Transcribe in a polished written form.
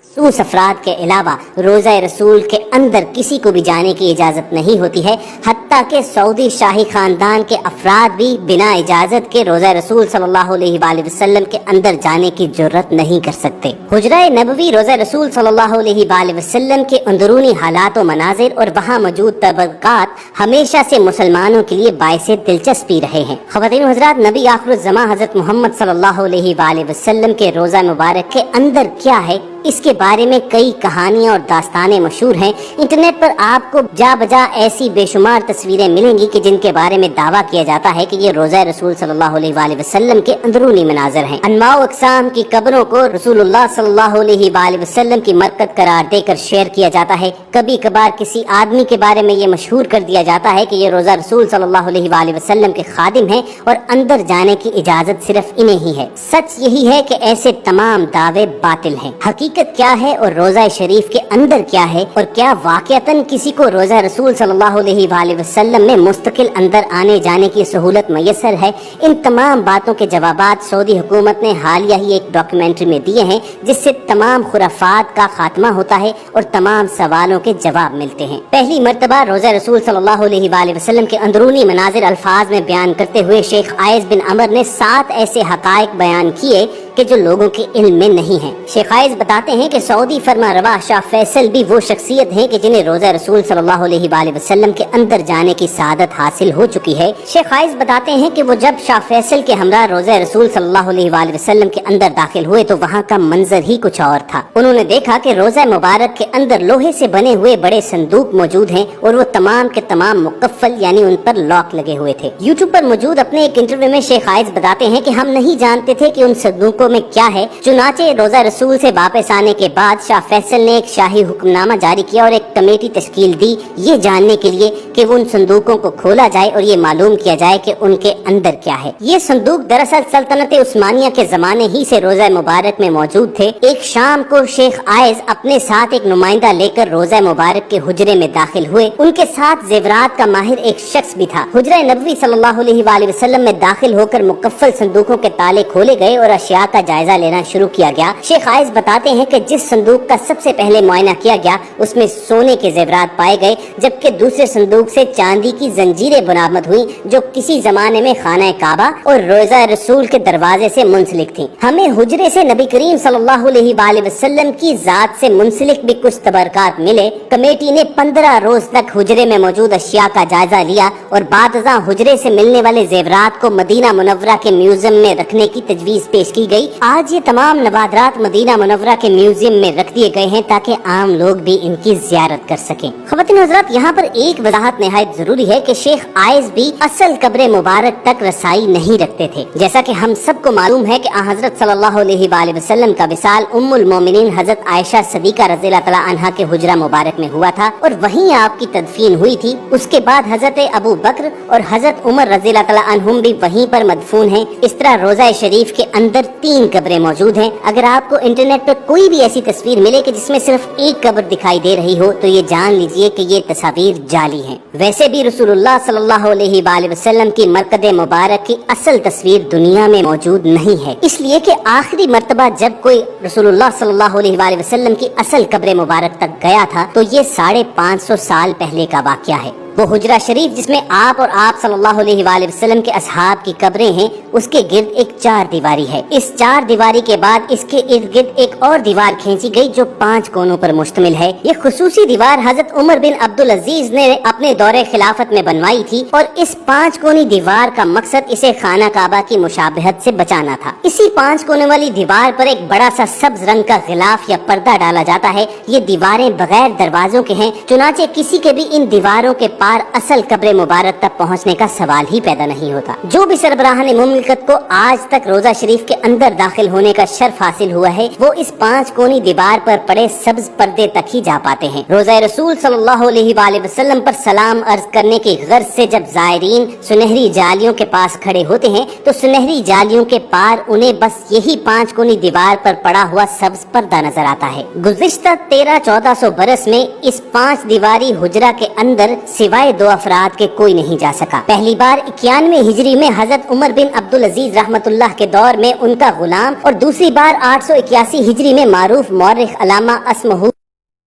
مخصوص افراد کے علاوہ روزہ رسول کے اندر کسی کو بھی جانے کی اجازت نہیں ہوتی ہے، حتیٰ کہ سعودی شاہی خاندان کے افراد بھی بنا اجازت کے روزہ رسول صلی اللہ علیہ وآلہ وسلم کے اندر جانے کی جرت نہیں کر سکتے۔ حجرہ نبوی روزہ رسول صلی اللہ علیہ وآلہ وسلم کے اندرونی حالات و مناظر اور وہاں موجود طبقات ہمیشہ سے مسلمانوں کے لیے باعث دلچسپی رہے ہیں۔ خواتین و حضرات، نبی آخر الزماں حضرت محمد صلی اللہ علیہ وآلہ وسلم کے روزہ مبارک کے اندر کیا ہے، اس کے بارے میں کئی کہانیاں اور داستانیں مشہور ہیں۔ انٹرنیٹ پر آپ کو جا بجا ایسی بے شمار تصویریں ملیں گی کہ جن کے بارے میں دعویٰ کیا جاتا ہے کہ یہ روزہ رسول صلی اللہ علیہ وآلہ وسلم کے اندرونی مناظر ہیں۔ انواع و اقسام کی قبروں کو رسول اللہ صلی اللہ علیہ وآلہ وسلم کی مرکز قرار دے کر شیئر کیا جاتا ہے۔ کبھی کبھار کسی آدمی کے بارے میں یہ مشہور کر دیا جاتا ہے کہ یہ روزہ رسول صلی اللہ علیہ وآلہ وسلم کے خادم ہیں اور اندر جانے کی اجازت صرف انہیں ہی ہے۔ سچ یہی ہے کہ ایسے تمام دعوے باطل ہیں۔ حقیقت کیا ہے اور روزہ شریف کے اندر کیا ہے، اور کیا واقعتاً کسی کو روزہ رسول صلی اللہ علیہ وآلہ وسلم میں مستقل اندر آنے جانے کی سہولت میسر ہے، ان تمام باتوں کے جوابات سعودی حکومت نے حالیہ ہی ایک ڈاکیومنٹری میں دیے ہیں، جس سے تمام خرافات کا خاتمہ ہوتا ہے اور تمام سوالوں کے جواب ملتے ہیں۔ پہلی مرتبہ روزہ رسول صلی اللہ علیہ وآلہ وسلم کے اندرونی مناظر الفاظ میں بیان کرتے ہوئے شیخ عائض بن عمر نے 7 ایسے حقائق بیان کیے کہ جو لوگوں کے علم میں نہیں ہیں۔ شیخ عائض بتاتے ہیں کہ سعودی فرما روا شاہ فیصل بھی وہ شخصیت ہیں کہ جنہیں روزہ رسول صلی اللہ علیہ وآلہ وسلم کے اندر جانے کی سعادت حاصل ہو چکی ہے۔ شیخ عائض بتاتے ہیں کہ وہ جب شاہ فیصل کے ہمراہ روزہ رسول صلی اللہ علیہ وآلہ وسلم کے اندر داخل ہوئے تو وہاں کا منظر ہی کچھ اور تھا۔ انہوں نے دیکھا کہ روزہ مبارک کے اندر لوہے سے بنے ہوئے بڑے صندوق موجود ہیں اور وہ تمام کے تمام مقفل، یعنی ان پر لاک لگے ہوئے تھے۔ یوٹیوب پر موجود اپنے ایک انٹرویو میں شیخ عائض بتاتے ہیں کہ ہم نہیں جانتے تھے کہ ان صندوقوں میں کیا ہے، چنانچہ روزہ رسول سے واپس آنے کے بعد شاہ فیصل نے ایک شاہی حکم نامہ جاری کیا اور ایک کمیٹی تشکیل دی یہ جاننے کے لیے کہ وہ ان صندوقوں کو کھولا جائے اور یہ معلوم کیا جائے کہ ان کے اندر کیا ہے۔ یہ صندوق دراصل سلطنت عثمانیہ کے زمانے ہی سے روزہ مبارک میں موجود تھے۔ ایک شام کو شیخ عائض اپنے ساتھ ایک نمائندہ لے کر روزہ مبارک کے حجرے میں داخل ہوئے۔ ان کے ساتھ زیورات کا ماہر ایک شخص بھی تھا۔ حجرہ نبوی صلی اللہ علیہ وآلہ وسلم میں داخل ہو کر مقفل صندوقوں کے تالے کھولے گئے اور اشیاء کا جائزہ لینا شروع کیا گیا۔ شیخ عائض بتاتے ہیں کہ جس صندوق کا سب سے پہلے معائنہ کیا گیا اس میں سونے کے زیورات پائے گئے، جبکہ دوسرے صندوق سے چاندی کی زنجیریں برآمد ہوئیں جو کسی زمانے میں خانہ کعبہ اور روزہ رسول کے دروازے سے منسلک تھیں۔ ہمیں حجرے سے نبی کریم صلی اللہ علیہ وآلہ وسلم کی ذات سے منسلک بھی کچھ تبرکات ملے۔ کمیٹی نے 15 روز تک حجرے میں موجود اشیاء کا جائزہ لیا اور بعد ازاں حجرے سے ملنے والے زیورات کو مدینہ منورہ کے میوزیم میں رکھنے کی تجویز پیش کی گئی۔ آج یہ تمام نوادرات مدینہ منورہ کے میوزیم میں رکھ دیے گئے ہیں تاکہ عام لوگ بھی ان کی زیارت کر سکیں۔ خواتین حضرات، یہاں پر ایک وضاحت نہایت ضروری ہے کہ شیخ عائض بھی اصل قبر مبارک تک رسائی نہیں رکھتے تھے۔ جیسا کہ ہم سب کو معلوم ہے کہ حضرت صلی اللہ علیہ وآلہ وسلم کا وصال ام المومنین حضرت عائشہ صدیقہ رضی اللہ تعالی عنہا کے حجرہ مبارک میں ہوا تھا اور وہیں آپ کی تدفین ہوئی تھی۔ اس کے بعد حضرت ابو بکر اور حضرت عمر رضی اللہ تعالی عنہم بھی وہیں پر مدفون ہیں۔ اس طرح روزہ شریف کے اندر 3 قبریں موجود ہیں۔ اگر آپ کو انٹرنیٹ پر کوئی بھی ایسی تصویر ملے کہ جس میں صرف ایک قبر دکھائی دے رہی ہو تو یہ جان لیجئے کہ یہ تصاویر جعلی ہیں۔ ویسے بھی رسول اللہ صلی اللہ علیہ وآلہ وسلم کی مرکز مبارک کی اصل تصویر دنیا میں موجود نہیں ہے، اس لیے کہ آخری مرتبہ جب کوئی رسول اللہ صلی اللہ علیہ وآلہ وسلم کی اصل قبر مبارک تک گیا تھا تو یہ 550 سال پہلے کا واقعہ ہے۔ وہ حجرہ شریف جس میں آپ اور آپ صلی اللہ علیہ وآلہ وسلم کے اصحاب کی قبریں ہیں، اس کے گرد ایک 4 دیواری ہے۔ اس 4 دیواری کے بعد اس کے ارد گرد ایک اور دیوار کھینچی گئی جو 5 کونوں پر مشتمل ہے۔ یہ خصوصی دیوار حضرت عمر بن عبدالعزیز نے اپنے دور خلافت میں بنوائی تھی اور اس 5 کونی دیوار کا مقصد اسے خانہ کعبہ کی مشابہت سے بچانا تھا۔ اسی 5 کونے والی دیوار پر ایک بڑا سا سبز رنگ کا غلاف یا پردہ ڈالا جاتا ہے۔ یہ دیواریں بغیر دروازوں کے ہیں، چنانچہ کسی کے بھی ان دیواروں کے اصل قبر مبارک تک پہنچنے کا سوال ہی پیدا نہیں ہوتا۔ جو بھی سربراہان مملکت کو آج تک روزہ شریف کے اندر داخل ہونے کا شرف حاصل ہوا ہے وہ اس 5 کونی دیوار پر پڑے سبز پردے تک ہی جا پاتے ہیں۔ روزہ رسول صلی اللہ علیہ وآلہ وسلم پر سلام عرض کرنے کی غرض سے جب زائرین سنہری جالیوں کے پاس کھڑے ہوتے ہیں تو سنہری جالیوں کے پار انہیں بس یہی 5 کونی دیوار پر پڑا ہوا سبز پردہ نظر آتا ہے۔ گزشتہ 1300-1400 برس میں اس 5 دیواری حجرہ کے اندر سوائے سوائے 2 افراد کے کوئی نہیں جا سکا۔ پہلی بار 91 ہجری میں حضرت عمر بن عبدالعزیز رحمۃ اللہ کے دور میں ان کا غلام، اور دوسری بار 881 ہجری میں معروف مورخ علامہ اسمہو